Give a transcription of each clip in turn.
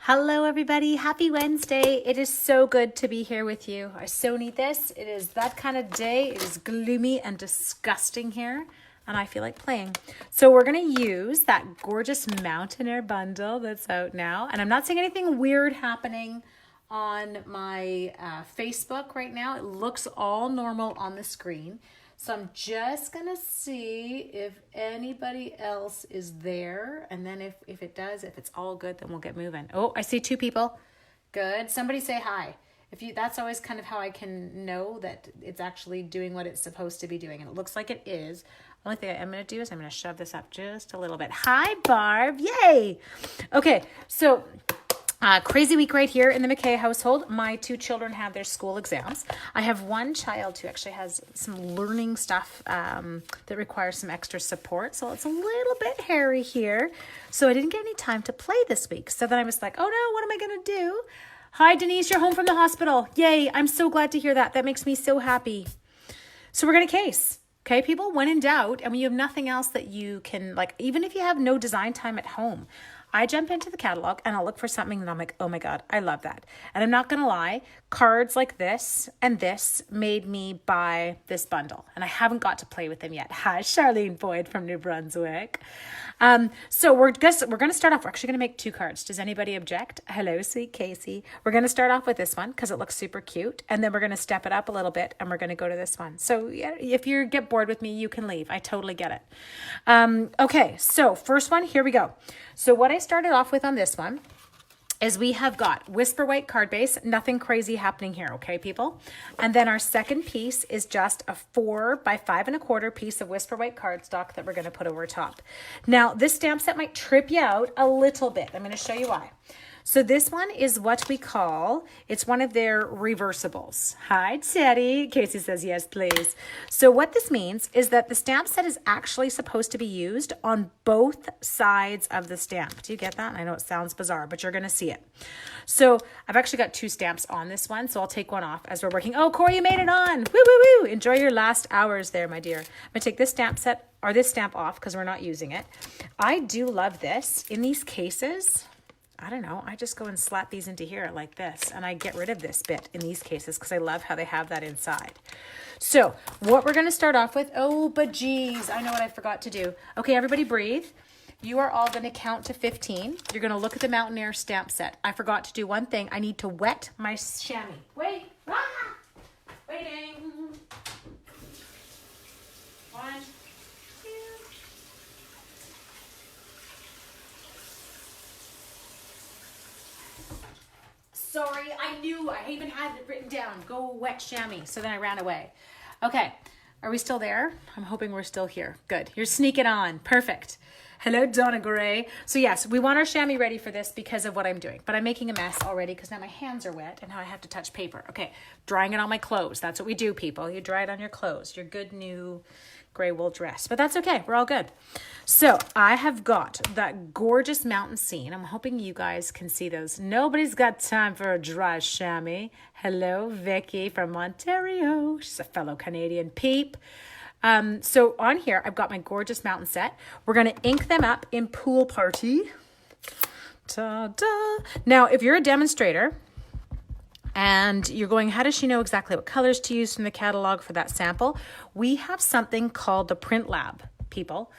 Hello everybody, happy Wednesday. It is so good to be here with you. I so need this. It is that kind of day. It is gloomy and disgusting here and I feel like playing. So we're going to use that gorgeous Mountain Air bundle that's out now. And I'm not seeing anything weird happening on my Facebook right now. It looks all normal on the screen. So I'm just going to see if anybody else is there. And then if it does, if it's all good, then we'll get moving. Oh, I see two people. Good. Somebody say hi. That's always kind of how I can know that it's actually doing what it's supposed to be doing. And it looks like it is. Only thing I'm going to do is I'm going to shove this up just a little bit. Hi, Barb. Yay. Okay. So crazy week right here in the McKay household. My two children have their school exams. I have one child who actually has some learning stuff that requires some extra support. So it's a little bit hairy here. So I didn't get any time to play this week. So then I was like, oh no, what am I going to do? Hi, Denise, you're home from the hospital. Yay, I'm so glad to hear that. That makes me so happy. So we're going to case. Okay, people, when in doubt, and when you have nothing else that you can, like, even if you have no design time at home, I jump into the catalog and I'll look for something and I'm like, oh my God, I love that. And I'm not going to lie, cards like this and this made me buy this bundle. And I haven't got to play with them yet. Hi, Charlene Boyd from New Brunswick. So we're going to start off. We're actually going to make two cards. Does anybody object? Hello, sweet Casey. We're going to start off with this one because it looks super cute. And then we're going to step it up a little bit and we're going to go to this one. So yeah, if you get bored with me, you can leave. I totally get it. Okay, so first one, here we go. So what I started off with on this one is we have got Whisper White card base, nothing crazy happening here, okay, people? And then our second piece is just a 4 by 5 1/4 piece of Whisper White cardstock that we're going to put over top. Now, this stamp set might trip you out a little bit. I'm going to show you why. So this one is what we call, it's one of their reversibles. Hi, Teddy. Casey says, yes, please. So what this means is that the stamp set is actually supposed to be used on both sides of the stamp. Do you get that? I know it sounds bizarre, but you're going to see it. So I've actually got two stamps on this one, so I'll take one off as we're working. Oh, Corey, you made it on. Woo, woo, woo. Enjoy your last hours there, my dear. I'm going to take this stamp set or this stamp off because we're not using it. I do love this. In these cases, I don't know, I just go and slap these into here like this and I get rid of this bit in these cases because I love how they have that inside. So what we're going to start off with, oh, but geez, I know what I forgot to do. Okay, everybody breathe. You are all going to count to 15. You're going to look at the Mountain Air stamp set. I forgot to do one thing. I need to wet my chamois. Wait. Ah! Waiting. 1, 2. Sorry, I knew. I even had it written down. Go wet chamois. So then I ran away. Okay. Are we still there? I'm hoping we're still here. Good. You're sneaking on. Perfect. Hello, Donna Gray. So yes, we want our chamois ready for this because of what I'm doing. But I'm making a mess already because now my hands are wet and now I have to touch paper. Okay. Drying it on my clothes. That's what we do, people. You dry it on your clothes. Your good new gray wool dress. But that's okay. We're all good. So I have got that gorgeous mountain scene. I'm hoping you guys can see those. Nobody's got time for a dry chamois. Hello, Vicky from Ontario. She's a fellow Canadian peep. So on here, I've got my gorgeous mountain set. We're going to ink them up in Pool Party. Ta-da. Now, if you're a demonstrator and you're going, how does she know exactly what colors to use from the catalog for that sample? We have something called the Print Lab, people.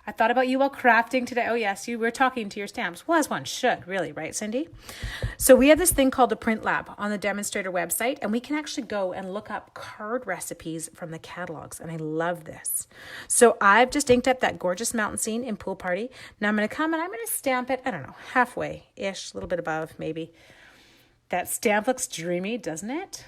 I thought about you while crafting today. Oh, yes, you were talking to your stamps. Well, as one should, really, right, Cindy? So we have this thing called the Print Lab on the demonstrator website, and we can actually go and look up card recipes from the catalogs, and I love this. So I've just inked up that gorgeous mountain scene in Pool Party. Now I'm going to come and I'm going to stamp it, I don't know, halfway-ish, a little bit above, maybe. That stamp looks dreamy, doesn't it?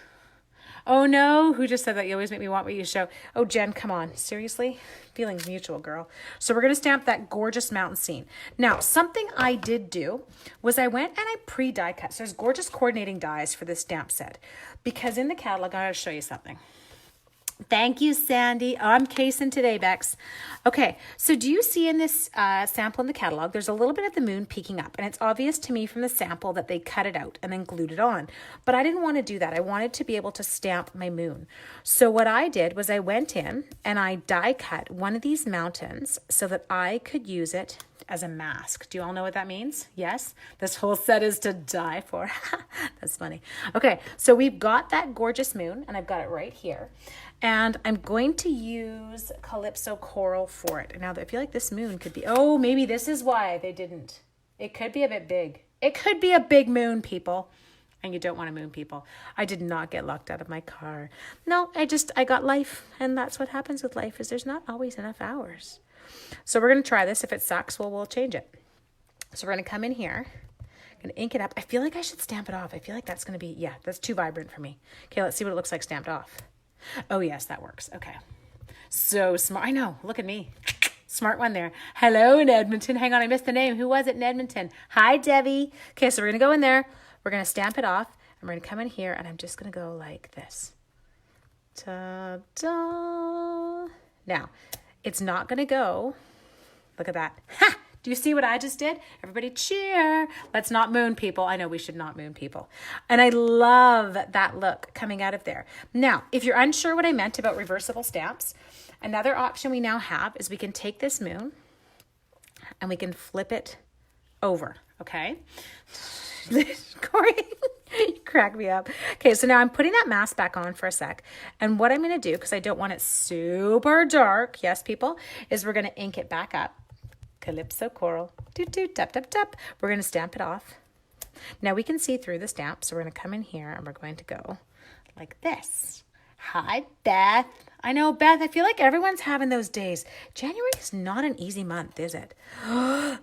Oh no, who just said that? You always make me want what you show. Oh, Jen, come on. Seriously? Feelings mutual, girl. So we're going to stamp that gorgeous mountain scene. Now, something I did do was I went and I pre-die cut. So there's gorgeous coordinating dies for this stamp set. Because in the catalog, I'm going to show you something. Thank you, Sandy. I'm casing today, Bex. Okay, so do you see in this sample in the catalog, there's a little bit of the moon peeking up, and it's obvious to me from the sample that they cut it out and then glued it on. But I didn't want to do that. I wanted to be able to stamp my moon. So what I did was I went in and I die cut one of these mountains so that I could use it as a mask. Do you all know what that means? Yes? This whole set is to die for. That's funny. Okay, so we've got that gorgeous moon, and I've got it right here. And I'm going to use Calypso Coral for it. Now, I feel like this moon could be, oh, maybe this is why they didn't. It could be a bit big. It could be a big moon, people. And you don't want a moon, people. I did not get locked out of my car. No, I got life. And that's what happens with life, is there's not always enough hours. So we're going to try this. If it sucks, well, we'll change it. So we're going to come in here. Going to ink it up. I feel like I should stamp it off. I feel like that's going to be, yeah, that's too vibrant for me. Okay, let's see what it looks like stamped off. Oh, yes, that works. Okay. So smart. I know. Look at me. Smart one there. Hello in Edmonton. Hang on, I missed the name. Who was it in Edmonton? Hi, Debbie. Okay, so we're going to go in there. We're going to stamp it off, and we're going to come in here, and I'm just going to go like this. Ta-da! Now, it's not going to go. Look at that. Ha! Do you see what I just did? Everybody cheer. Let's not moon people. I know we should not moon people. And I love that look coming out of there. Now, if you're unsure what I meant about reversible stamps, another option we now have is we can take this moon and we can flip it over, okay? Corey, you crack me up. Okay, so now I'm putting that mask back on for a sec. And what I'm going to do, because I don't want it super dark, yes, people, is we're going to ink it back up. Calypso Coral. Doot, doot, tap, tap, tap. We're going to stamp it off. Now we can see through the stamp, so we're going to come in here and we're going to go like this. Hi, Beth. I know, Beth, I feel like everyone's having those days. January is not an easy month, is it?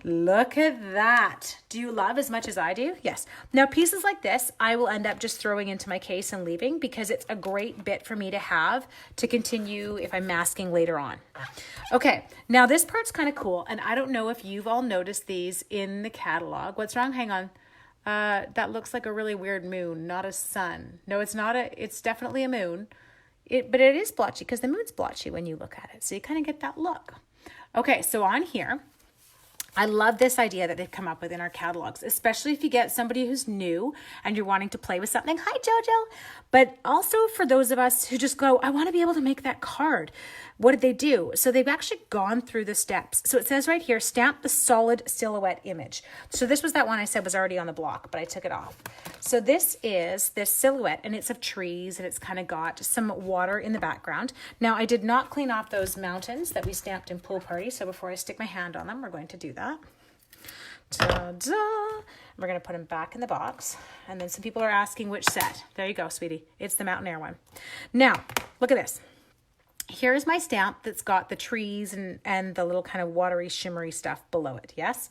Look at that. Do you love as much as I do? Yes. Now, pieces like this, I will end up just throwing into my case and leaving because it's a great bit for me to have to continue if I'm masking later on. Okay, now this part's kind of cool, and I don't know if you've all noticed these in the catalog. What's wrong? Hang on. That looks like a really weird moon, not a sun. No, it's not it's definitely a moon. But it is blotchy because the moon's blotchy when you look at it. So you kind of get that look. Okay, so on here, I love this idea that they've come up with in our catalogs, especially if you get somebody who's new and you're wanting to play with something. Hi, Jojo. But also for those of us who just go, I want to be able to make that card. What did they do? So they've actually gone through the steps. So it says right here, stamp the solid silhouette image. So this was that one I said was already on the block, but I took it off. So this is this silhouette, and it's of trees, and it's kind of got some water in the background. Now, I did not clean off those mountains that we stamped in Pool Party, so before I stick my hand on them, we're going to do that. Ta-da! We're going to put them back in the box. And then some people are asking which set. There you go, sweetie. It's the Mountain Air one. Now, look at this. Here's my stamp that's got the trees and the little kind of watery, shimmery stuff below it, yes?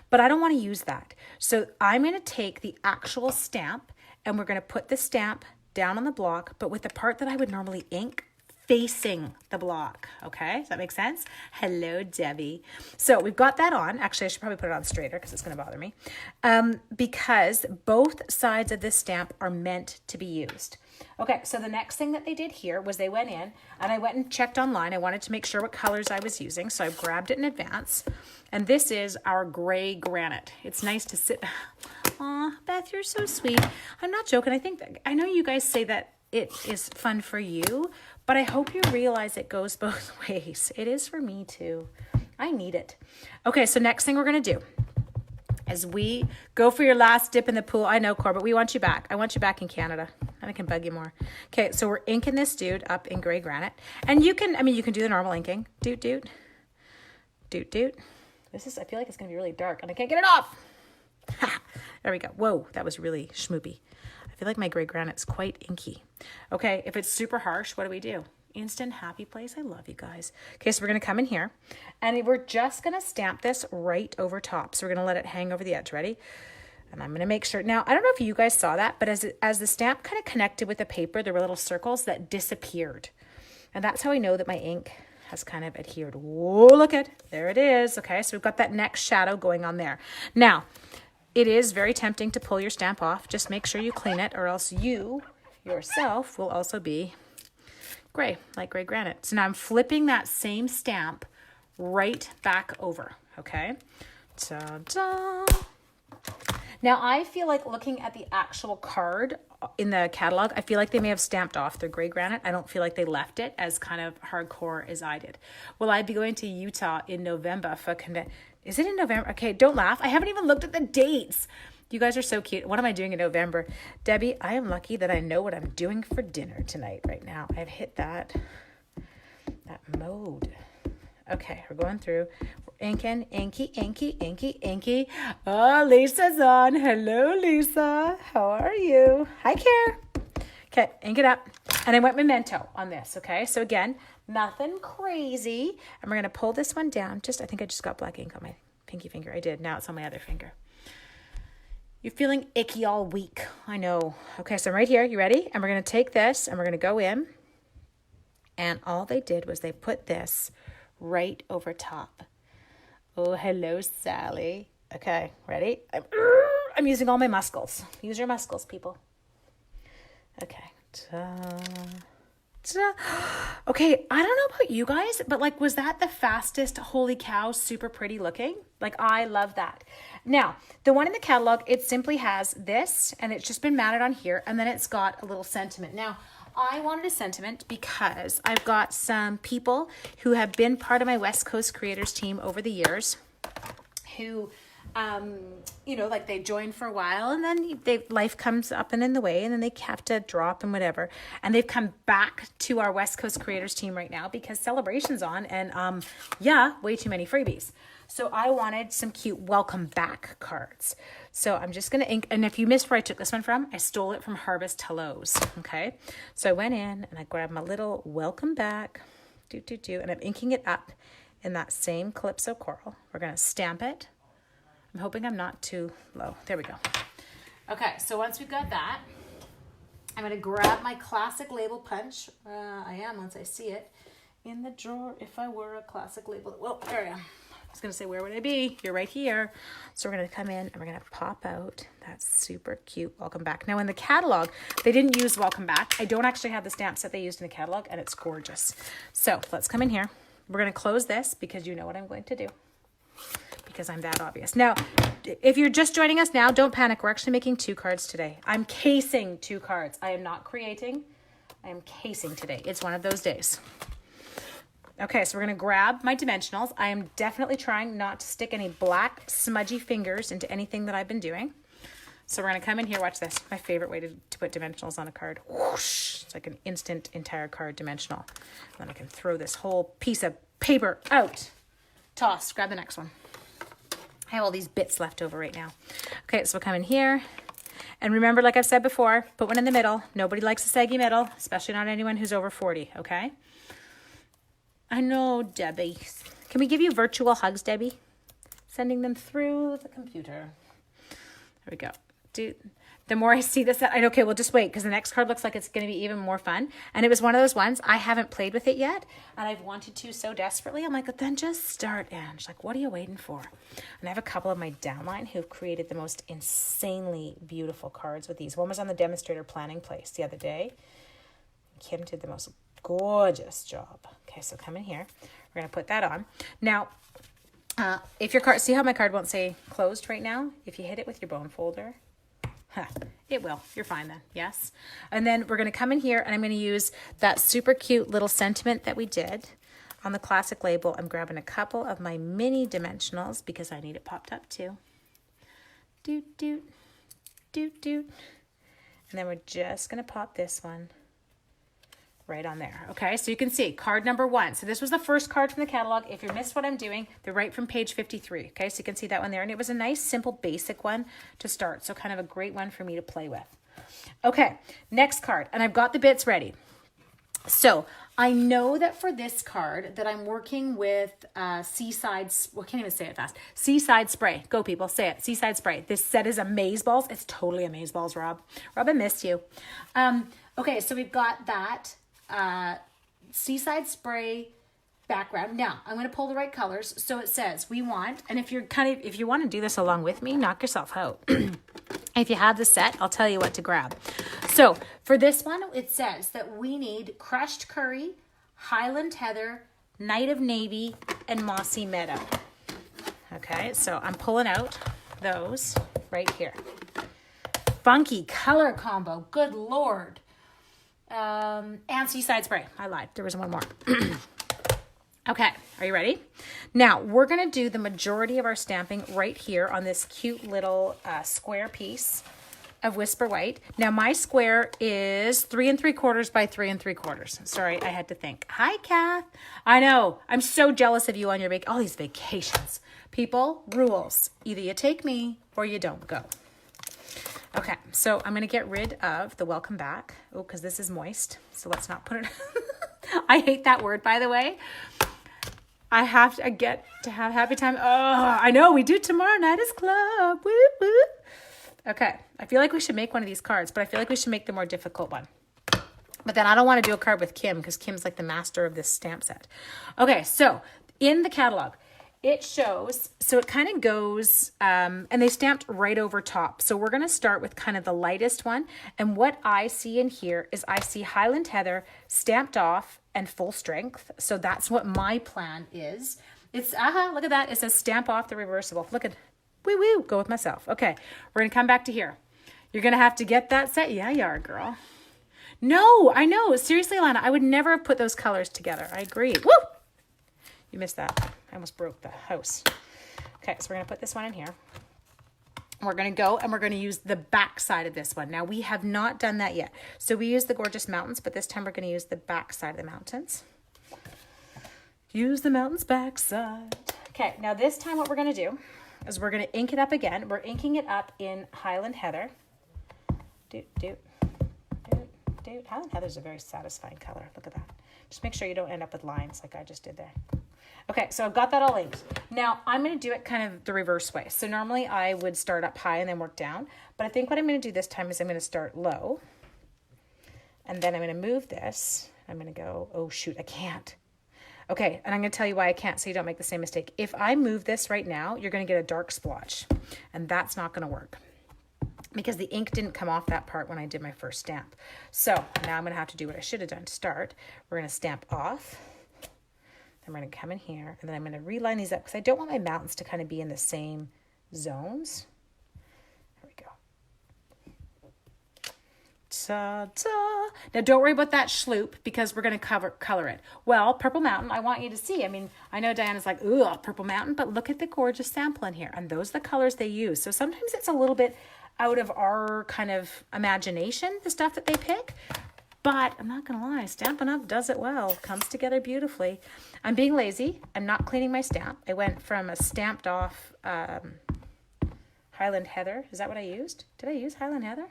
But I don't want to use that. So I'm going to take the actual stamp, and we're going to put the stamp down on the block, but with the part that I would normally ink facing the block, okay? Does that make sense? Hello, Debbie. So we've got that on. Actually, I should probably put it on straighter because it's going to bother me. Because both sides of this stamp are meant to be used. Okay, so the next thing that they did here was they went in, and I went and checked online. I wanted to make sure what colors I was using, so I grabbed it in advance. And this is our gray granite. It's nice to sit. Aw, Beth, you're so sweet. I'm not joking. I know you guys say that it is fun for you, but I hope you realize it goes both ways. It is for me too. I need it. Okay, so next thing we're going to do is we go for your last dip in the pool. I know, Corbett, we want you back. I want you back in Canada, and I can bug you more. Okay, so we're inking this dude up in gray granite. And you can do the normal inking. Doot, doot. Doot, doot. I feel like it's going to be really dark, and I can't get it off. Ha! There we go. Whoa, that was really schmoopy. I feel like my gray granite's quite inky. Okay, if it's super harsh, what do? Instant happy place. I love you guys. Okay, so we're going to come in here, and we're just going to stamp this right over top. So we're going to let it hang over the edge. Ready? And I'm going to make sure. Now, I don't know if you guys saw that, but as the stamp kind of connected with the paper, there were little circles that disappeared. And that's how I know that my ink has kind of adhered. Whoa, look at, there it is. Okay, so we've got that next shadow going on there. Now, it is very tempting to pull your stamp off. Just make sure you clean it, or else you yourself will also be gray, like gray granite. So now I'm flipping that same stamp right back over, okay? Ta-da! Now I feel like looking at the actual card in the catalog, I feel like they may have stamped off their gray granite. I don't feel like they left it as kind of hardcore as I did. Will I be going to Utah in November for Is it in November? Okay, don't laugh. I haven't even looked at the dates. You guys are so cute. What am I doing in November? Debbie, I am lucky that I know what I'm doing for dinner tonight right now. I've hit that mode. Okay, we're going through. We're inking, inky. Oh, Lisa's on. Hello, Lisa. How are you? Hi, Care. Okay, ink it up. And I went Memento on this, okay? So again, nothing crazy. And we're going to pull this one down. I think I just got black ink on my pinky finger. I did. Now it's on my other finger. You're feeling icky all week. I know. Okay, so I'm right here. You ready? And we're going to take this and we're going to go in. And all they did was they put this right over top. Oh, hello, Sally. Okay, ready? I'm using all my muscles. Use your muscles, people. Okay. Okay, I don't know about you guys, but like, was that the fastest? Holy cow, super pretty looking. Like, I love that. Now, the one in the catalog, it simply has this, and it's just been mounted on here, and then it's got a little sentiment. Now, I wanted a sentiment because I've got some people who have been part of my West Coast creators team over the years who, you know, like they joined for a while and then life comes up and in the way and then they have to drop and whatever. And they've come back to our West Coast creators team right now because Celebration's on and yeah, way too many freebies. So I wanted some cute welcome back cards. So I'm just going to ink. And if you missed where I took this one from, I stole it from Harvest Hellos. Okay. So I went in and I grabbed my little welcome back. And I'm inking it up in that same Calypso Coral. We're going to stamp it. I'm hoping I'm not too low. There we go. Okay. So once we've got that, I'm going to grab my classic label punch. I am once I see it in the drawer. If I were a classic label. Well, there I am. I was going to say, where would I be? You're right here. So we're going to come in and we're going to pop out that super cute welcome back. Now in the catalog, they didn't use welcome back. I don't actually have the stamps that they used in the catalog and it's gorgeous. So let's come in here. We're going to close this because you know what I'm going to do because I'm that obvious. Now, if you're just joining us now, don't panic. We're actually making 2 cards today. I'm casing 2 cards. I am not creating. I am casing today. It's one of those days. Okay, so we're going to grab my dimensionals. I am definitely trying not to stick any black smudgy fingers into anything that I've been doing. So we're going to come in here. Watch this. My favorite way to put dimensionals on a card. Whoosh. It's like an instant entire card dimensional. And then I can throw this whole piece of paper out. Toss. Grab the next one. I have all these bits left over right now. Okay, so we'll come in here. And remember, like I've said before, put one in the middle. Nobody likes a saggy middle, especially not anyone who's over 40, okay? I know, Debbie. Can we give you virtual hugs, Debbie? Sending them through the computer. There we go. Dude, the more I see this, okay, well, just wait, because the next card looks like it's going to be even more fun. And it was one of those ones, I haven't played with it yet, and I've wanted to so desperately. I'm like, but then just start. And she's like, what are you waiting for? And I have a couple of my downline who've created the most insanely beautiful cards with these. One was on the demonstrator planning place the other day. Kim did the most gorgeous job. Okay, so come in here. We're going to put that on. Now, if your card, see how my card won't say closed right now? If you hit it with your bone folder, it will. You're fine then. Yes. And then we're going to come in here and I'm going to use that super cute little sentiment that we did on the classic label. I'm grabbing a couple of my mini dimensionals because I need it popped up too. Doot, doot, doot, doot. And then we're just going to pop this one right on there. Okay, so you can see card number 1. So this was the first card from the catalog. If you missed what I'm doing, they're right from page 53. Okay, so you can see that one there. And it was a nice, simple, basic one to start. So kind of a great one for me to play with. Okay, next card. And I've got the bits ready. So I know that for this card that I'm working with Seaside, well, I can't even say it fast. Seaside Spray. Go people, say it. Seaside Spray. This set is Amazeballs. It's totally Amazeballs, Rob. Rob, I missed you. Okay, so we've got that Seaside Spray background. Now I'm going to pull the right colors. So it says we want, and if you want to do this along with me, knock yourself out. If you have the set, I'll tell you what to grab. So for this one, it says that we need Crushed Curry, Highland Heather, Night of Navy, and Mossy Meadow. Okay, so I'm pulling out those right here. Funky color combo. Good Lord. And Seaside Spray. I lied. There was one more. Okay, are you ready? Now, we're gonna do the majority of our stamping right here on this cute little square piece of Whisper White. Now, my square is 3 3/4 by 3 3/4. Sorry, I had to think. Hi, Kath. I know, I'm so jealous of you on your all these vacations. People, rules. Either you take me or you don't go. Okay, so I'm gonna get rid of the welcome back. Oh, because this is moist, so let's not put it. I hate that word, by the way. I have to get to have happy time. Oh, I know, we do tomorrow night is club. Woo, woo. Okay, I feel like we should make one of these cards, but I feel like we should make the more difficult one. But then I don't want to do a card with Kim because Kim's like the master of this stamp set. Okay, so in the catalog, it shows, so it kind of goes, and they stamped right over top. So we're going to start with kind of the lightest one. And what I see in here is I see Highland Heather stamped off and full strength. So that's what my plan is. It's, look at that. It says stamp off the reversible. Look at, woo woo, go with myself. Okay, we're going to come back to here. You're going to have to get that set. Yeah, you are, girl. No, I know. Seriously, Alana, I would never have put those colors together. I agree. Woo! You missed that. I almost broke the house. Okay, so we're going to put this one in here. We're going to go and we're going to use the back side of this one. Now, we have not done that yet. So we use the Gorgeous Mountains, but this time we're going to use the back side of the mountains. Use the mountains back side. Okay, now this time what we're going to do is we're going to ink it up again. We're inking it up in Highland Heather. Highland Heather is a very satisfying color. Look at that. Just make sure you don't end up with lines like I just did there. Okay, so I've got that all inked. Now, I'm going to do it kind of the reverse way. So normally I would start up high and then work down. But I think what I'm going to do this time is I'm going to start low. And then I'm going to move this. I'm going to go, oh, shoot, I can't. Okay, and I'm going to tell you why I can't so you don't make the same mistake. If I move this right now, you're going to get a dark splotch. And that's not going to work, because the ink didn't come off that part when I did my first stamp. So now I'm going to have to do what I should have done to start. We're going to stamp off. Then we're going to come in here, and then I'm going to reline these up because I don't want my mountains to kind of be in the same zones. There we go. Ta-da. Now don't worry about that schloop because we're going to color it. Well, Purple Mountain, I want you to see. I mean, I know Diana's like, ooh, Purple Mountain, but look at the gorgeous sample in here. And those are the colors they use. So sometimes it's a little bit out of our kind of imagination, the stuff that they pick. But I'm not going to lie, Stampin' Up! Does it well. Comes together beautifully. I'm being lazy. I'm not cleaning my stamp. I went from a stamped off Highland Heather. Is that what I used? Did I use Highland Heather?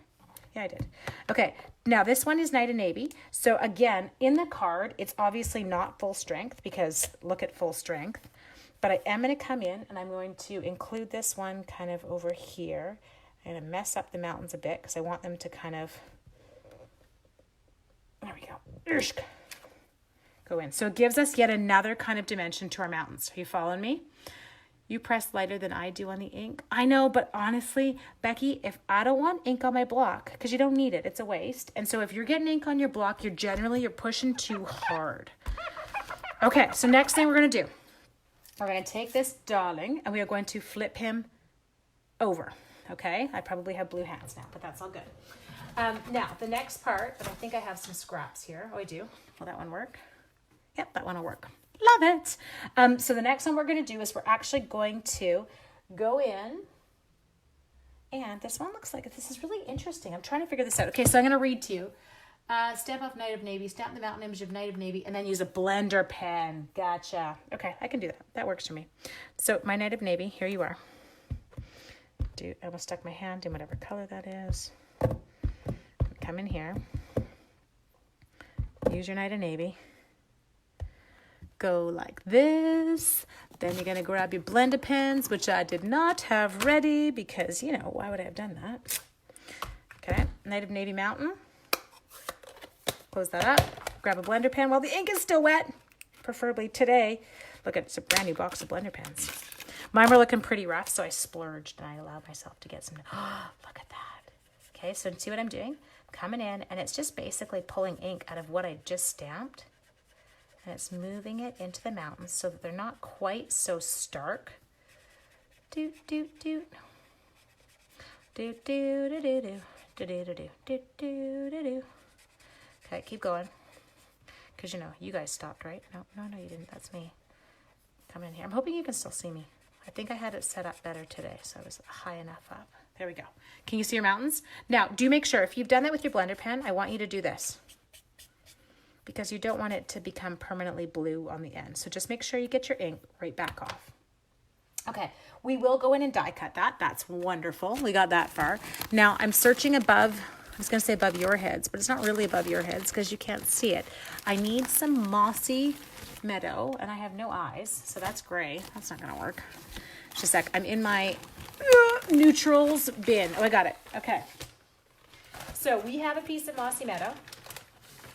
Yeah, I did. Okay, now this one is Night of Navy. So again, in the card, it's obviously not full strength because look at full strength. But I am going to come in and I'm going to include this one kind of over here. I'm going to mess up the mountains a bit because I want them to kind of, there we go, go in. So it gives us yet another kind of dimension to our mountains. Are you following me? You press lighter than I do on the ink. I know, but honestly, Becky, if I don't want ink on my block, because you don't need it, it's a waste. And so if you're getting ink on your block, you're pushing too hard. Okay, so next thing we're going to do, we're going to take this darling and we are going to flip him over. Okay, I probably have blue hands now, but that's all good. Now, the next part, but I think I have some scraps here. Oh, I do. Will that one work? Yep, that one will work. Love it. So the next one we're going to do is we're actually going to go in, and this one looks like, this is really interesting. I'm trying to figure this out. Okay, so I'm going to read to you. Stamp off Night of Navy, stamp the mountain image of Night of Navy, and then use a blender pen. Gotcha. Okay, I can do that. That works for me. So my Night of Navy, here you are. I almost stuck my hand in whatever color that is. Come in here. Use your Night of Navy. Go like this. Then you're going to grab your blender pens, which I did not have ready because, you know, why would I have done that? Okay, Night of Navy Mountain. Close that up. Grab a blender pen while the ink is still wet, preferably today. Look, it's a brand new box of blender pens. Mine were looking pretty rough, so I splurged and I allowed myself to get some. Oh, look at that. Okay, so see what I'm doing? I'm coming in, and it's just basically pulling ink out of what I just stamped. And it's moving it into the mountains so that they're not quite so stark. Do, do, do. Do, do, do, do, do. Do, do, do, do, do, do, do, do. Okay, keep going. Because, you know, you guys stopped, right? No, you didn't. That's me. Come in here. I'm hoping you can still see me. I think I had it set up better today, so I was high enough up. There we go. Can you see your mountains? Now, do make sure, if you've done that with your blender pen, I want you to do this, because you don't want it to become permanently blue on the end. So just make sure you get your ink right back off. Okay, we will go in and die cut that. That's wonderful. We got that far. Now I'm searching above, I was gonna say above your heads, but it's not really above your heads because you can't see it. I need some mossy meadow, and I have no eyes, so that's gray. That's not gonna work. Just a sec, I'm in my neutrals bin. Oh, I got it, okay. So we have a piece of mossy meadow.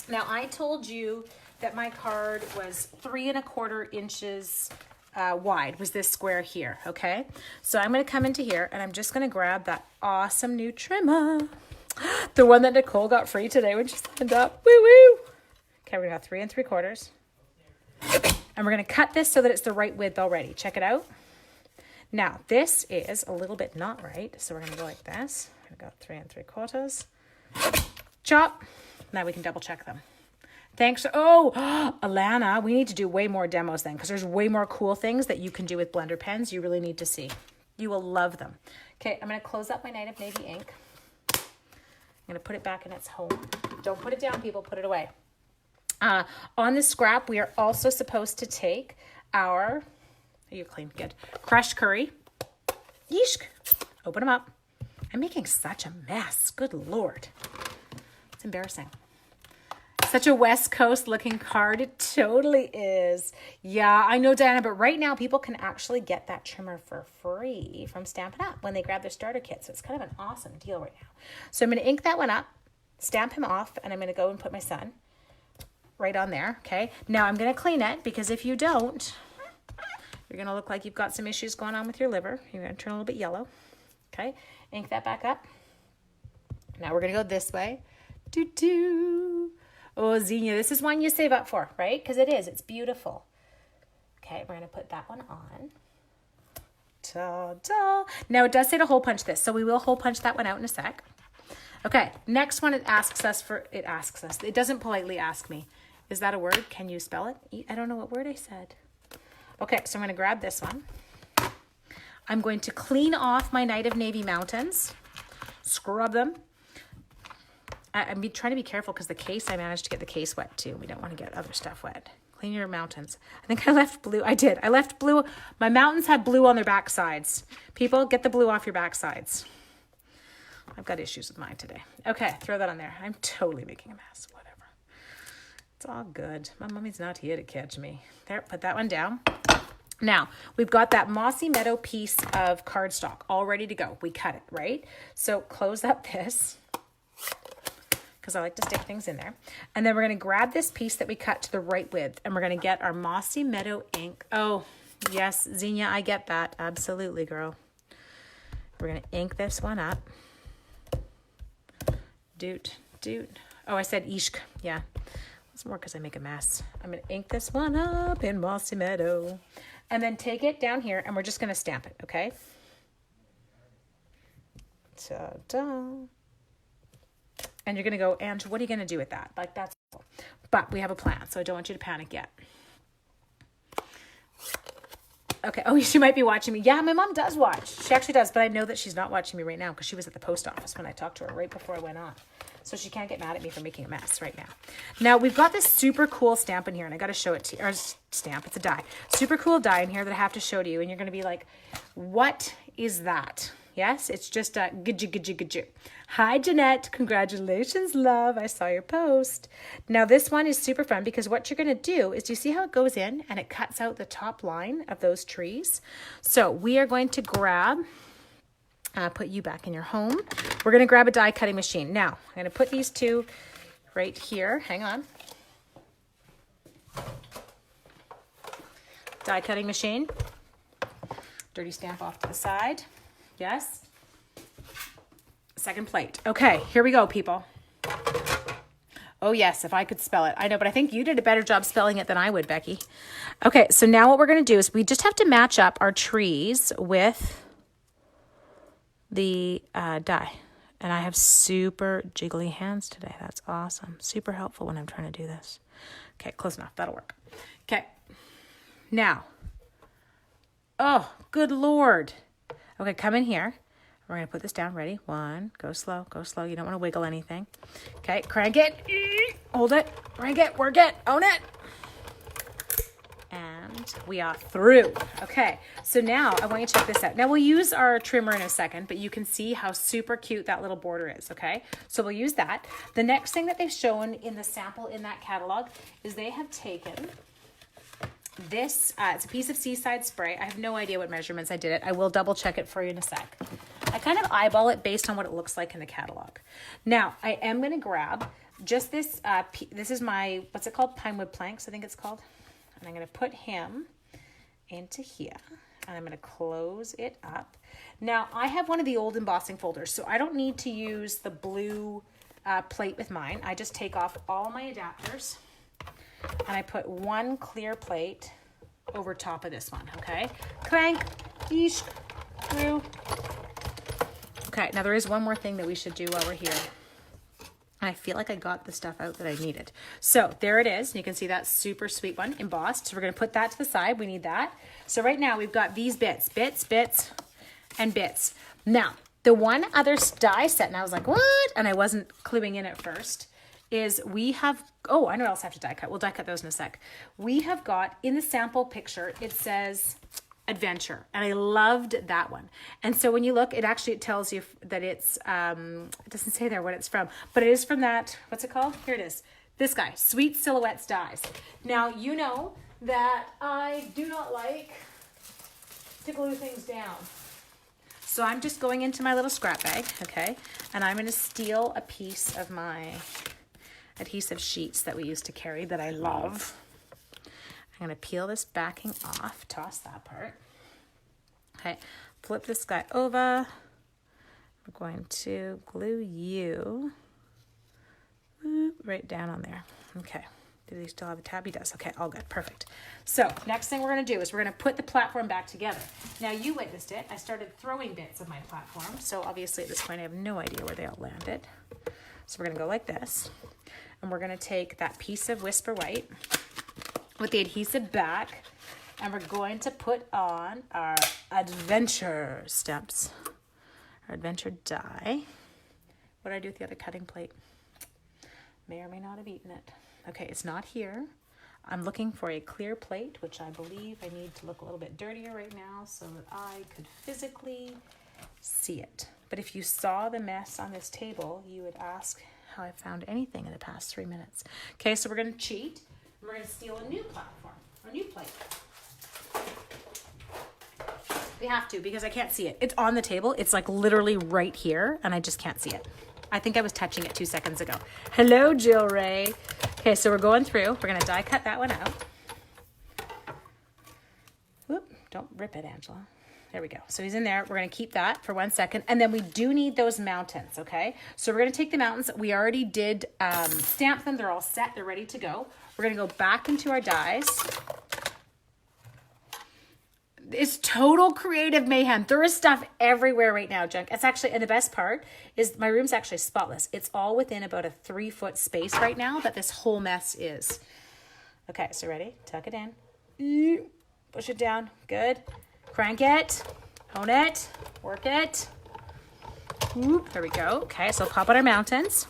Now I told you that my card was 3 1/4 inches wide, was this square here, okay? So I'm gonna come into here and I'm just gonna grab that awesome new trimmer. The one that Nicole got free today when she signed up, woo woo. Okay, we're gonna have 3 3/4. And we're gonna cut this so that it's the right width already. Check it out. Now this is a little bit not right, so we're gonna go like this. We're gonna go 3 3/4. Chop. Now we can double check them. Thanks. Oh, Alana, we need to do way more demos then, because there's way more cool things that you can do with blender pens you really need to see. You will love them. Okay, I'm going to close up my Night of Navy ink. I'm going to put it back in its home. Don't put it down, people. Put it away. On the scrap, we are also supposed to take our, you clean, good, crushed curry. Yeesh. Open them up. I'm making such a mess. Good Lord. It's embarrassing. Such a West Coast looking card. It totally is. Yeah, I know, Diana, but right now people can actually get that trimmer for free from Stampin' Up! When they grab their starter kit. So it's kind of an awesome deal right now. So I'm going to ink that one up, stamp him off, and I'm going to go and put my son right on there. Okay. Now I'm going to clean it, because if you don't, you're going to look like you've got some issues going on with your liver. You're going to turn a little bit yellow. Okay. Ink that back up. Now we're going to go this way. Doo-doo. Oh, Xenia, this is one you save up for, right? Because it is. It's beautiful. Okay, we're going to put that one on. Ta-da. Now, it does say to hole punch this, so we will hole punch that one out in a sec. Okay, next one, it doesn't politely ask me. Is that a word? Can you spell it? I don't know what word I said. Okay, so I'm going to grab this one. I'm going to clean off my Night of Navy Mountains. Scrub them. I'm trying to be careful because the case, I managed to get the case wet too. We don't want to get other stuff wet. Clean your mountains. I think I left blue. I did. I left blue. My mountains had blue on their back sides. People, get the blue off your back sides. I've got issues with mine today. Okay, throw that on there. I'm totally making a mess. Whatever. It's all good. My mommy's not here to catch me. There, put that one down. Now, we've got that Mossy Meadow piece of cardstock all ready to go. We cut it, right? So close up this, because I like to stick things in there. And then we're going to grab this piece that we cut to the right width, and we're going to get our Mossy Meadow ink. Oh, yes, Xenia, I get that. Absolutely, girl. We're going to ink this one up. Doot, doot. Oh, I said ishk. Yeah. It's more because I make a mess. I'm going to ink this one up in Mossy Meadow. And then take it down here, and we're just going to stamp it, okay? Ta-da. And you're going to go, Ange, what are you going to do with that? Like, that's cool. But we have a plan, so I don't want you to panic yet. Okay. Oh, she might be watching me. Yeah, my mom does watch. She actually does, but I know that she's not watching me right now because she was at the post office when I talked to her right before I went on. So she can't get mad at me for making a mess right now. Now, we've got this super cool stamp in here, and I got to show it to you. Or stamp, it's a die. Super cool die in here that I have to show to you, and you're going to be like, what is that? Yes, it's just a gidju. Hi, Jeanette. Congratulations, love. I saw your post. Now, this one is super fun because what you're going to do is, you see how it goes in and it cuts out the top line of those trees? So we are going to grab, put you back in your home. We're going to grab a die cutting machine. Now, I'm going to put these two right here. Hang on. Die cutting machine. Dirty stamp off to the side. Yes. Second plate. Okay, here we go, people. Oh, yes, if I could spell it. I know, but I think you did a better job spelling it than I would, Becky. Okay, so now what we're going to do is we just have to match up our trees with the die. And I have super jiggly hands today. That's awesome. Super helpful when I'm trying to do this. Okay, close enough. That'll work. Okay. Now, Oh, good Lord. Okay, come in here. We're going to put this down. Ready? 1. Go slow. Go slow. You don't want to wiggle anything. Okay, crank it. Hold it. Crank it. Work it. Own it. And we are through. Okay, so now I want you to check this out. Now we'll use our trimmer in a second, but you can see how super cute that little border is, okay? So we'll use that. The next thing that they've shown in the sample in that catalog is they have taken this, it's a piece of Seaside spray. I have no idea what measurements I did it. I will double check it for you in a sec. I kind of eyeball it based on what it looks like in the catalog. Now, I am going to grab just this, this is my, what's it called? Pinewood planks, I think it's called. And I'm going to put him into here. And I'm going to close it up. Now, I have one of the old embossing folders, so I don't need to use the blue plate with mine. I just take off all my adapters. And I put one clear plate over top of this one, okay? Crank, eesh, through. Okay, now there is one more thing that we should do while we're here. I feel like I got the stuff out that I needed. So there it is. You can see that super sweet one embossed. So we're going to put that to the side. We need that. So right now we've got these bits, and bits. Now, the one other die set, and I was like, what? And I wasn't cluing in at first, is we have, oh, I know what else I have to die cut. We'll die cut those in a sec. We have got, in the sample picture, it says adventure, and I loved that one. And so when you look, it actually tells you that it's, it doesn't say there what it's from, but it is from that, what's it called? Here it is. This guy, Sweet Silhouettes Dies. Now, you know that I do not like to glue things down. So I'm just going into my little scrap bag, okay? And I'm going to steal a piece of my adhesive sheets that we used to carry that I love. I'm going to peel this backing off, toss that part. Okay, flip this guy over. We're going to glue you right down on there. Okay, do they still have a tab? He does. Okay, all good, perfect. So next thing we're going to do is we're going to put the platform back together. Now you witnessed it. I started throwing bits of my platform. So obviously at this point I have no idea where they all landed. So we're going to go like this. And we're going to take that piece of Whisper White with the adhesive back, and we're going to put on our adventure steps, our adventure die. What did I do with the other cutting plate? May or may not have eaten it. Okay, it's not here. I'm looking for a clear plate, which I believe I need to look a little bit dirtier right now so that I could physically see it. But if you saw the mess on this table, you would ask how I found anything in the past 3 minutes. Okay, so we're going to cheat. We're going to steal a new platform, a new plate. We have to because I can't see it. It's on the table. It's like literally right here, and I just can't see it. I think I was touching it 2 seconds ago. Hello, Jill Ray. Okay, so we're going through. We're going to die cut that one out. Whoop, don't rip it, Angela. There we go. So he's in there. We're going to keep that for 1 second. And then we do need those mountains, okay? So we're going to take the mountains. We already did stamp them. They're all set. They're ready to go. We're going to go back into our dies. It's total creative mayhem. There is stuff everywhere right now, junk. It's actually, and the best part is my room's actually spotless. It's all within about a 3-foot space right now that this whole mess is. Okay, so ready? Tuck it in. Push it down. Good. Crank it. Own it. Work it. Whoop, there we go. Okay, so pop out our mountains.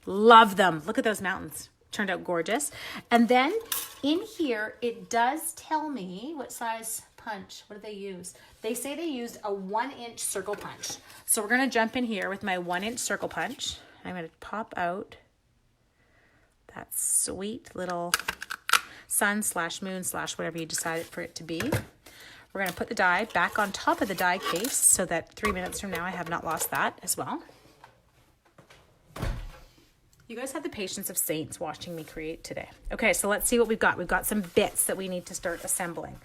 Love them. Look at those mountains. Turned out gorgeous. And then in here, it does tell me what size punch. What do they use? They say they used a 1-inch circle punch. So we're going to jump in here with my 1-inch circle punch. I'm going to pop out that sweet little sun/moon/ whatever you decided for it to be. We're going to put the die back on top of the die case so that 3 minutes from now I have not lost that as well. You guys have the patience of saints watching me create today. Okay, so let's see what we've got. We've got some bits that we need to start assembling.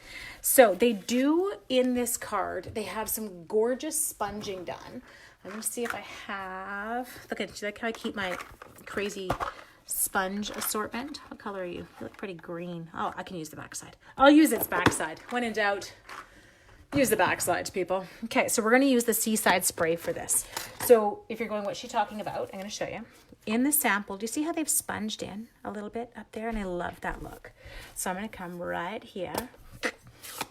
So they do, in this card, they have some gorgeous sponging done. I'm going to see if I have... Look at, do you like how I keep my crazy sponge assortment? What color are you? You look pretty green. Oh, I can use the backside. I'll use its backside. When in doubt, use the backside, people. Okay, so we're going to use the Seaside spray for this. So if you're going, what's she talking about? I'm going to show you. In the sample, do you see how they've sponged in a little bit up there? And I love that look. So I'm going to come right here.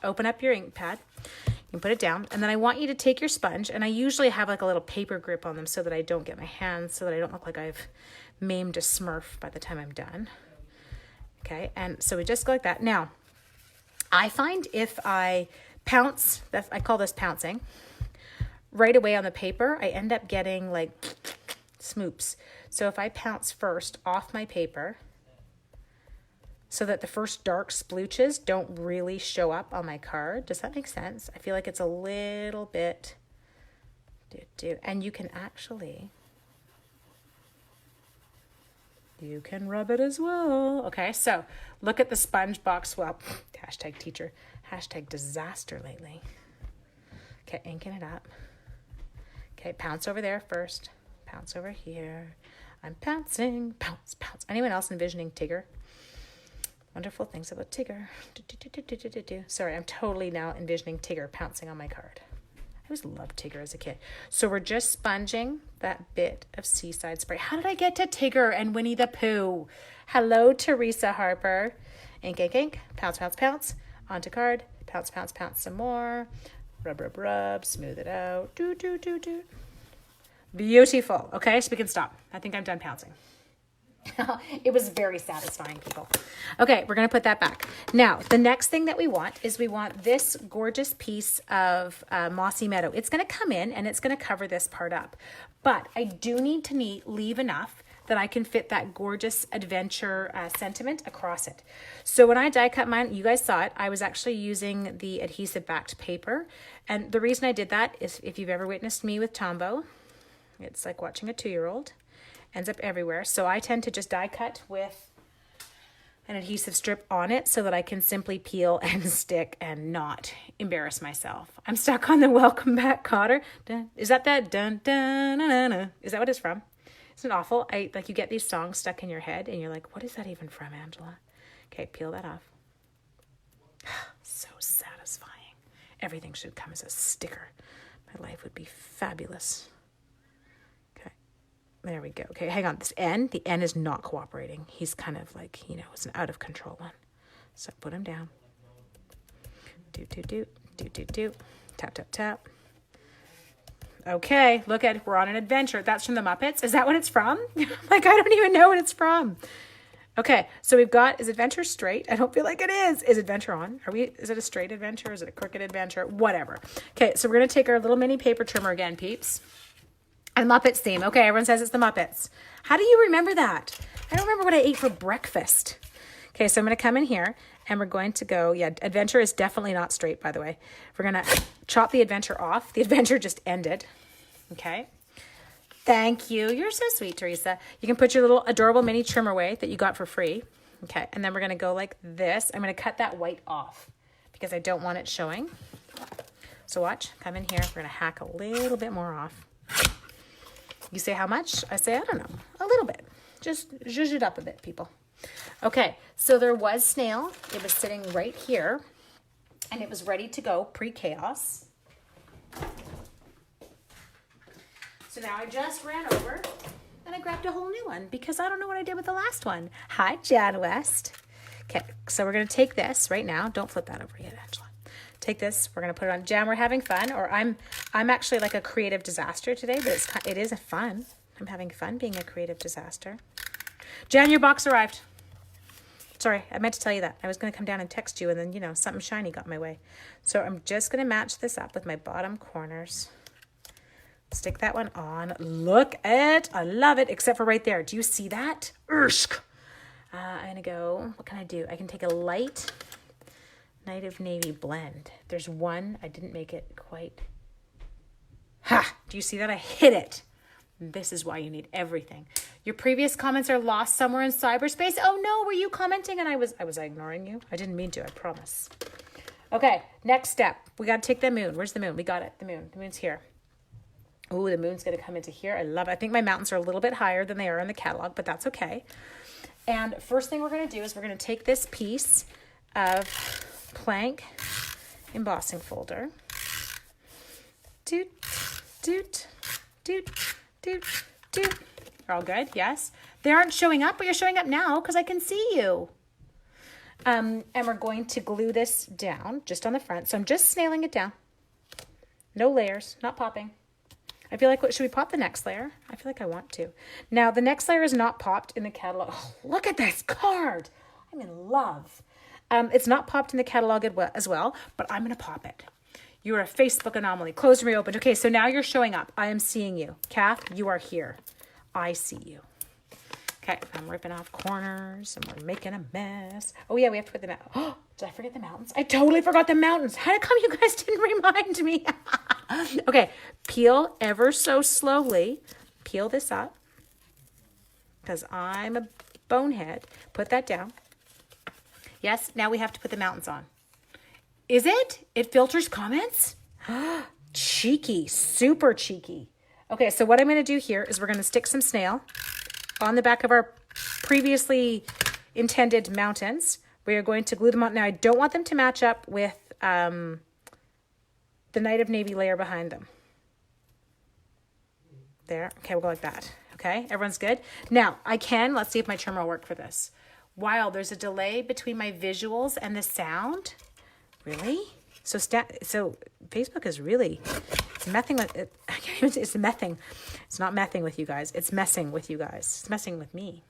open up your ink pad. You can put it down. And then I want you to take your sponge, and I usually have like a little paper grip on them so that I don't get my hands, so that I don't look like I've maimed a Smurf by the time I'm done. Okay, and so we just go like that. Now, I find if I pounce, I call this pouncing, right away on the paper, I end up getting like smoops. So if I pounce first off my paper, so that the first dark splooches don't really show up on my card. Does that make sense? I feel like it's a little bit, and you can actually, you can rub it as well. Okay, so look at the sponge box. Well, hashtag teacher, hashtag disaster lately. Okay, inking it up. Okay, pounce over there first. Pounce over here. I'm pouncing, pounce, pounce. Anyone else envisioning Tigger? Wonderful things about Tigger. Sorry, I'm totally now envisioning Tigger pouncing on my card. I always loved Tigger as a kid. So we're just sponging that bit of Seaside Spray. How did I get to Tigger and Winnie the Pooh? Hello, Teresa Harper. Ink, ink, ink. Pounce, pounce, pounce. Onto card. Pounce, pounce, pounce some more. Rub, rub, rub. Smooth it out. Do, do, do, do. Beautiful. Okay, so we can stop. I think I'm done pouncing. It was very satisfying, people. Okay, we're going to put that back. Now, the next thing that we want is we want this gorgeous piece of Mossy Meadow. It's going to come in and it's going to cover this part up. But I do need to leave enough that I can fit that gorgeous adventure sentiment across it. So when I die cut mine, you guys saw it, I was actually using the adhesive backed paper. And the reason I did that is if you've ever witnessed me with Tombow, it's like watching a 2-year-old. Ends up everywhere. So I tend to just die cut with an adhesive strip on it so that I can simply peel and stick and not embarrass myself. I'm stuck on the Welcome Back Kotter. Dun. Is that dun dun dun dun? Is that what it's from? Isn't it awful? You get these songs stuck in your head and you're like, what is that even from, Angela? Okay, peel that off. So satisfying. Everything should come as a sticker. My life would be fabulous. There we go. Okay, hang on. The N is not cooperating. He's kind of like, it's an out of control one. So put him down. Do. Tap, tap, tap. Okay, look at, we're on an adventure. That's from the Muppets. Is that what it's from? I don't even know what it's from. Okay, so we've got, is adventure straight? I don't feel like it is. Is adventure on? Is it a straight adventure? Is it a crooked adventure? Whatever. Okay, so we're going to take our little mini paper trimmer again, peeps. And Muppets theme. Okay, everyone says it's the Muppets. How do you remember that? I don't remember what I ate for breakfast. Okay, so I'm going to come in here and we're going to go, adventure is definitely not straight, by the way. We're going to chop the adventure off. The adventure just ended. Okay. Thank you. You're so sweet, Teresa. You can put your little adorable mini trimmer away that you got for free. Okay, and then we're going to go like this. I'm going to cut that white off because I don't want it showing. So watch, come in here. We're going to hack a little bit more off. You say how much? I say, I don't know, a little bit. Just zhuzh it up a bit, people. Okay, so there was Snail. It was sitting right here, and it was ready to go pre-chaos. So now I just ran over, and I grabbed a whole new one, because I don't know what I did with the last one. Hi, Jan West. Okay, so we're going to take this right now. Don't flip that over yet, Angela. Take this, we're going to put it on. Jan, we're having fun, or I'm actually like a creative disaster today, but it is fun. I'm having fun being a creative disaster. Jan, your box arrived. Sorry, I meant to tell you that. I was going to come down and text you, and then, something shiny got in my way. So I'm just going to match this up with my bottom corners. Stick that one on. Look at, I love it, except for right there. Do you see that? Urshk. I'm going to go, what can I do? I can take a light Night of Navy blend. There's one, I didn't make it quite. Ha! Do you see that? I hit it. This is why you need everything. Your previous comments are lost somewhere in cyberspace. Oh no, were you commenting and I was ignoring you? I didn't mean to, I promise. Okay, next step. We got to take the moon. Where's the moon? We got it, the moon. The moon's here. Oh, the moon's going to come into here. I love it. I think my mountains are a little bit higher than they are in the catalog, but that's okay. And first thing we're going to do is we're going to take this piece of Plank embossing folder. Doot, doot, doot, doot, doot. Are all good? Yes. They aren't showing up, but you're showing up now because I can see you. And we're going to glue this down just on the front. So I'm just nailing it down. No layers, not popping. I feel like, should we pop the next layer? I feel like I want to. Now, the next layer is not popped in the catalog. Oh, look at this card. I'm in love. It's not popped in the catalog as well, but I'm going to pop it. You're a Facebook anomaly. Closed and reopened. Okay, so now you're showing up. I am seeing you. Kath, you are here. I see you. Okay, I'm ripping off corners and we're making a mess. Oh yeah, we have to put them out. Oh, did I forget the mountains? I totally forgot the mountains. How come you guys didn't remind me? Okay, peel ever so slowly. Peel this up because I'm a bonehead. Put that down. Yes, now we have to put the mountains on. Is it? It filters comments? Cheeky, super cheeky. Okay, so what I'm going to do here is we're going to stick some snail on the back of our previously intended mountains. We are going to glue them on. Now, I don't want them to match up with the Night of Navy layer behind them. There. Okay, we'll go like that. Okay, everyone's good? Now, let's see if my trimmer will work for this. Wow, there's a delay between my visuals and the sound. Really? So Facebook is really, it's messing with it. It's messing. It's not messing with you guys. It's messing with you guys. It's messing with me.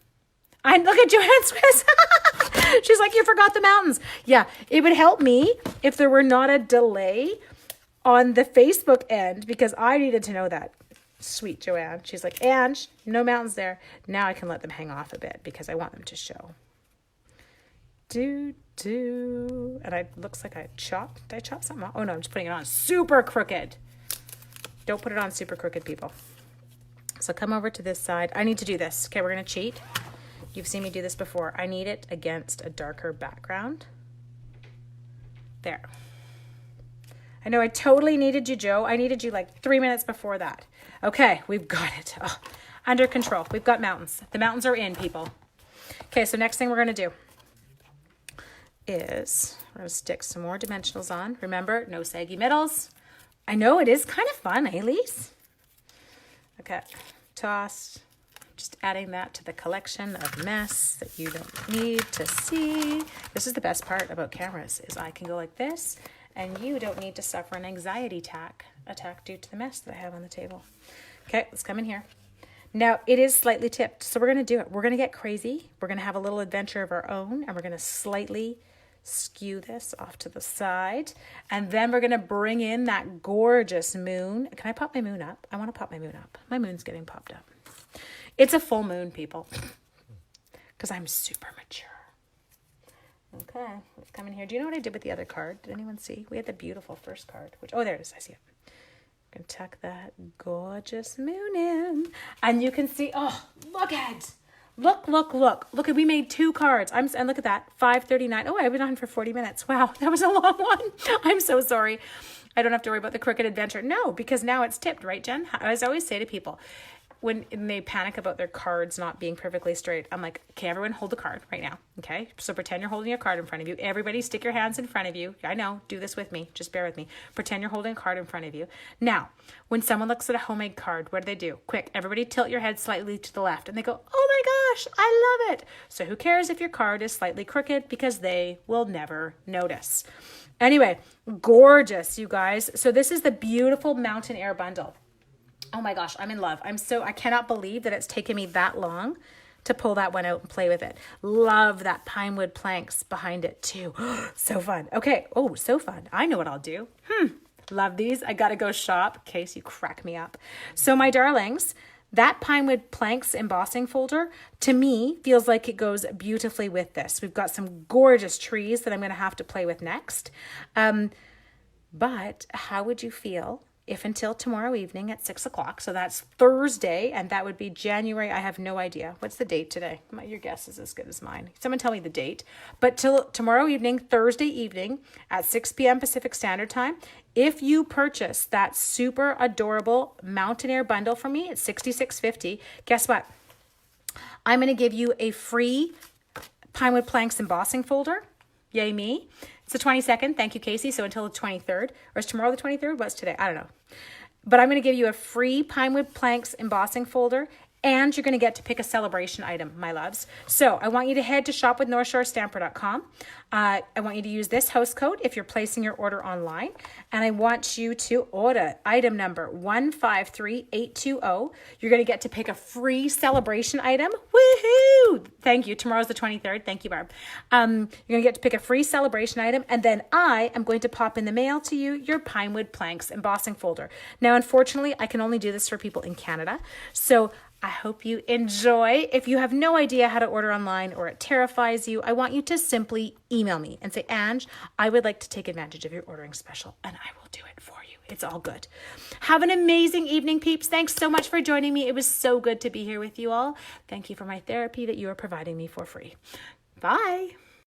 Look at Joanne Swiss. She's like, you forgot the mountains. Yeah, it would help me if there were not a delay on the Facebook end because I needed to know that. Sweet Joanne. She's like, and no mountains there. Now I can let them hang off a bit because I want them to show. And looks like I chopped. Did I chop something off? Oh no, I'm just putting it on super crooked. Don't put it on super crooked, people. So come over to this side. I need to do this. Okay, we're going to cheat. You've seen me do this before. I need it against a darker background. There. I know I totally needed you, Joe. I needed you like 3 minutes before that. Okay, we've got it. Oh, under control. We've got mountains. The mountains are in, people. Okay, so next thing we're going to do is we're going to stick some more dimensionals on. Remember, no saggy middles. I know it is kind of fun, eh, Lise? Okay, tossed. Just adding that to the collection of mess that you don't need to see. This is the best part about cameras is I can go like this and you don't need to suffer an anxiety attack due to the mess that I have on the table. Okay, let's come in here. Now, it is slightly tipped, so we're going to do it. We're going to get crazy. We're going to have a little adventure of our own, and we're going to slightly skew this off to the side. And then we're going to bring in that gorgeous moon. Can I pop my moon up? I want to pop my moon up. My moon's getting popped up. It's a full moon, people, because I'm super mature. Okay, let's come in here. Do you know what I did with the other card? Did anyone see? We had the beautiful first card. Oh, there it is. I see it. I'm going to tuck that gorgeous moon in. And you can see, oh, look at, look. Look at, we made 2 cards. And look at that, 5:39. Oh, I've been on for 40 minutes. Wow, that was a long one. I'm so sorry. I don't have to worry about the crooked adventure. No, because now it's tipped, right, Jen? As I always say to people, when they panic about their cards not being perfectly straight, I'm like, okay, everyone hold the card right now, okay? So pretend you're holding a card in front of you. Everybody stick your hands in front of you. I know, do this with me. Just bear with me. Pretend you're holding a card in front of you. Now, when someone looks at a homemade card, what do? Quick, everybody tilt your head slightly to the left. And they go, oh my gosh, I love it. So who cares if your card is slightly crooked because they will never notice. Anyway, gorgeous, you guys. So this is the beautiful Mountain Air bundle. Oh my gosh, I'm in love. I cannot believe that it's taken me that long to pull that one out and play with it. Love that pine wood planks behind it too. So fun. Okay. Oh, so fun. I know what I'll do. Love these. I got to go shop. Case you crack me up. So my darlings, that pine wood planks embossing folder to me feels like it goes beautifully with this. We've got some gorgeous trees that I'm going to have to play with next. But how would you feel if until tomorrow evening at 6 o'clock, so that's Thursday, and that would be January, I have no idea. What's the date today? Your guess is as good as mine. Someone tell me the date. But till tomorrow evening, Thursday evening at 6 p.m. Pacific Standard Time, if you purchase that super adorable Mountain Air bundle from me at $66.50, guess what? I'm going to give you a free Pinewood Planks embossing folder. Yay me. It's the 22nd. Thank you, Casey. So until the 23rd. Or is tomorrow the 23rd? What's today? I don't know. But I'm going to give you a free Pinewood Planks embossing folder And you're going to get to pick a celebration item, my loves. So I want you to head to shopwithnorthshorestamper.com. I want you to use this host code if you're placing your order online. And I want you to order item number 153820. You're going to get to pick a free celebration item. Woohoo! Thank you. Tomorrow's the 23rd. Thank you, Barb. You're going to get to pick a free celebration item. And then I am going to pop in the mail to you your Pinewood Planks embossing folder. Now, unfortunately, I can only do this for people in Canada. So I hope you enjoy. If you have no idea how to order online or it terrifies you, I want you to simply email me and say, Ange, I would like to take advantage of your ordering special, and I will do it for you. It's all good. Have an amazing evening, peeps. Thanks so much for joining me. It was so good to be here with you all. Thank you for my therapy that you are providing me for free. Bye.